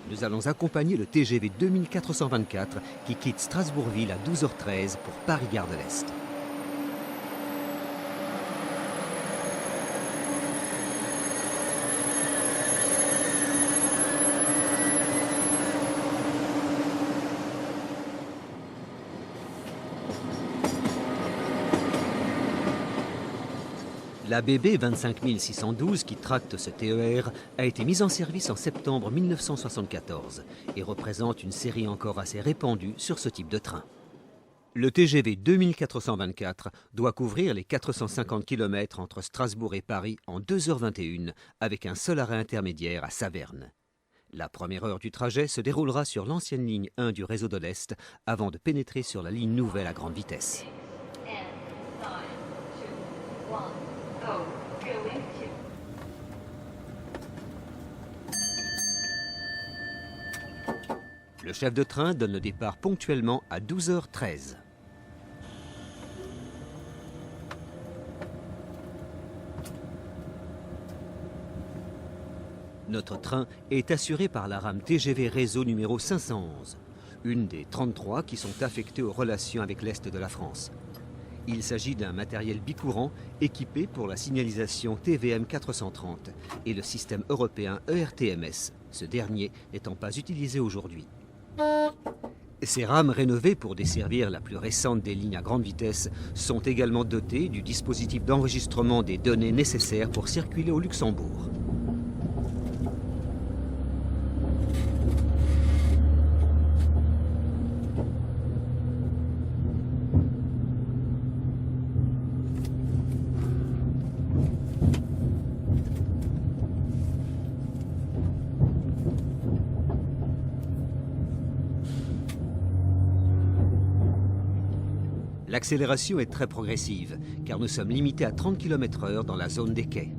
Nous allons accompagner le TGV 2424 qui quitte Strasbourgville à 12h13 pour Paris-Gare de l'Est. La BB 25612 qui tracte ce TER a été mise en service en septembre 1974 et représente une série encore assez répandue sur ce type de train. Le TGV 2424 doit couvrir les 450 km entre Strasbourg et Paris en 2h21 avec un seul arrêt intermédiaire à Saverne. La première heure du trajet se déroulera sur l'ancienne ligne 1 du réseau de l'Est avant de pénétrer sur la ligne nouvelle à grande vitesse. Le chef de train donne le départ ponctuellement à 12h13. Notre train est assuré par la rame TGV Réseau numéro 511, une des 33 qui sont affectées aux relations avec l'Est de la France. Il s'agit d'un matériel bicourant équipé pour la signalisation TVM 430 et le système européen ERTMS, ce dernier n'étant pas utilisé aujourd'hui. Ces rames rénovées pour desservir la plus récente des lignes à grande vitesse sont également dotées du dispositif d'enregistrement des données nécessaires pour circuler au Luxembourg. L'accélération est très progressive, car nous sommes limités à 30 km/h dans la zone des quais.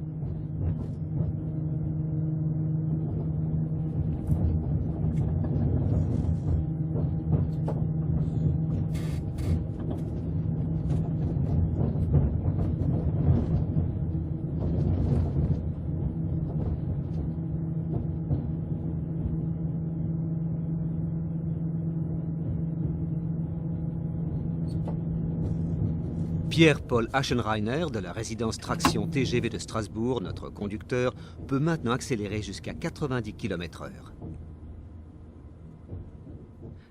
Pierre-Paul Aschenreiner de la résidence Traction TGV de Strasbourg, notre conducteur, peut maintenant accélérer jusqu'à 90 km/h.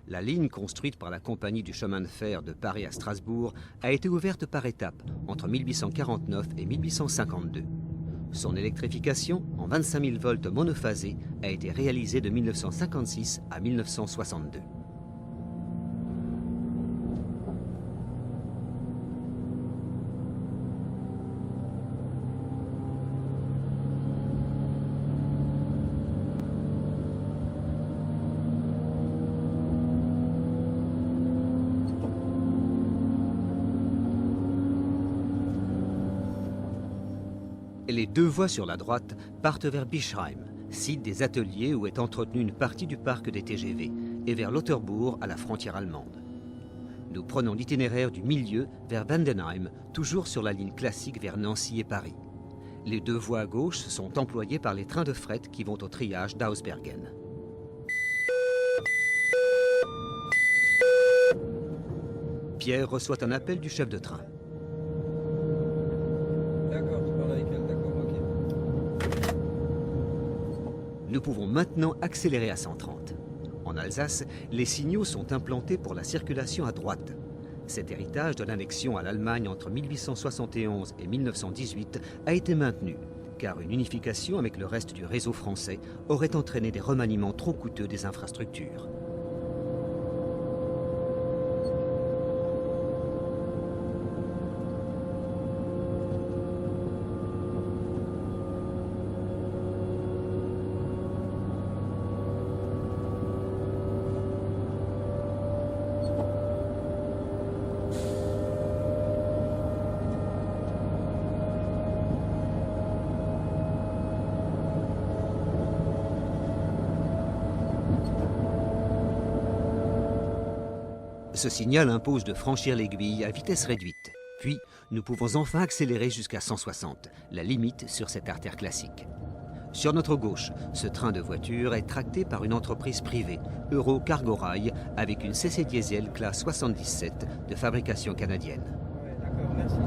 La ligne construite par la compagnie du chemin de fer de Paris à Strasbourg a été ouverte par étapes entre 1849 et 1852. Son électrification en 25 000 volts monophasés a été réalisée de 1956 à 1962. Les deux voies sur la droite partent vers Bischheim, site des ateliers où est entretenue une partie du parc des TGV, et vers Lauterbourg à la frontière allemande. Nous prenons l'itinéraire du milieu vers Wendenheim, toujours sur la ligne classique vers Nancy et Paris. Les deux voies à gauche sont employées par les trains de fret qui vont au triage d'Ausbergen. Pierre reçoit un appel du chef de train. D'accord, tu parles avec elle, d'accord, ok. Nous pouvons maintenant accélérer à 130. En Alsace, les signaux sont implantés pour la circulation à droite. Cet héritage de l'annexion à l'Allemagne entre 1871 et 1918 a été maintenu, car une unification avec le reste du réseau français aurait entraîné des remaniements trop coûteux des infrastructures. Ce signal impose de franchir l'aiguille à vitesse réduite. Puis, nous pouvons enfin accélérer jusqu'à 160, la limite sur cette artère classique. Sur notre gauche, ce train de voiture est tracté par une entreprise privée, Euro Cargo Rail, avec une CC Diesel classe 77 de fabrication canadienne. Ouais, d'accord, merci.